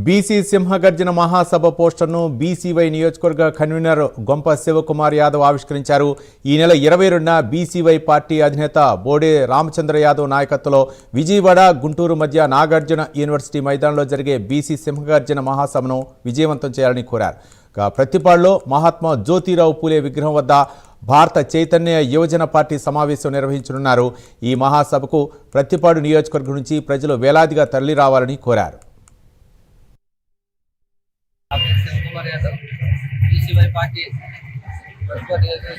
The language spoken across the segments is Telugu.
బీసీ సింహగర్జన మహాసభ పోస్టర్ను బీసీవై నియోజకవర్గ కన్వీనర్ గొంప శివకుమార్ యాదవ్ ఆవిష్కరించారు. ఈ నెల 22న బీసీవై పార్టీ అధినేత బోడే రామచంద్ర యాదవ్ నాయకత్వంలో విజయవాడ, గుంటూరు మధ్య నాగార్జున యూనివర్సిటీ మైదానంలో జరిగే బీసీ సింహగర్జన మహాసభను విజయవంతం చేయాలని కోరారు. ప్రతిపాడులో మహాత్మా జ్యోతిరావు పూలే విగ్రహం వద్ద భారత చైతన్య యువజన పార్టీ సమావేశం నిర్వహించనున్నారు. ఈ మహాసభకు ప్రతిపాడు నియోజకవర్గం నుంచి ప్రజలు వేలాదిగా తరలి రావాలని కోరారు. శివకుమార్ యాదవ్ బీసీవై పార్టీ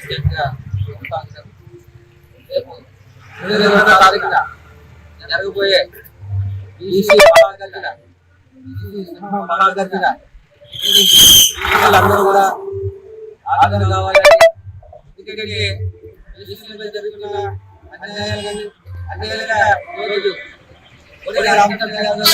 స్టేట్గా రేపు 22వ తారీఖున జరగబోయే బీసీ అందరూ కూడా ఆదరణ కావాలని, ఎందుకంటే బీసీలపై జరుగుతున్న అన్యాయంగా ఈరోజు రామచంద్ర యాదవ్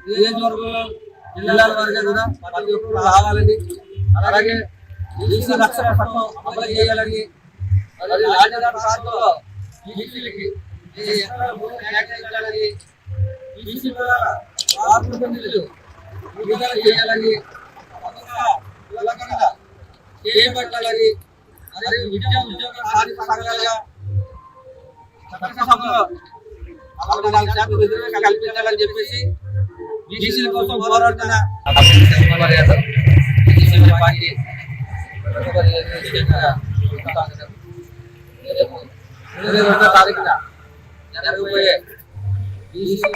నియోజకవర్గంలో జిల్లాల వారిగా కూడా ప్రతి ఒక్కరు రావాలని, అలాగే బీసీ రక్షణ పథకం అమలు చేయాలని, బీసీలకి కేటాయించాలని, బీసీ విడుదల చేయాలని, చేపట్టాలని, మరియు విద్యా ఉద్యోగ ఆర్థిక సంఘాలుగా చట్టసభలో 44% రిజర్వేషన్ కల్పించాలని చెప్పేసి బీసీల కోసం పోరాడుతున్న శివకుమార్ యాదవ్ బీసీవై పార్టీ రేపు 22వ తారీఖున జరగబోయే బీసీ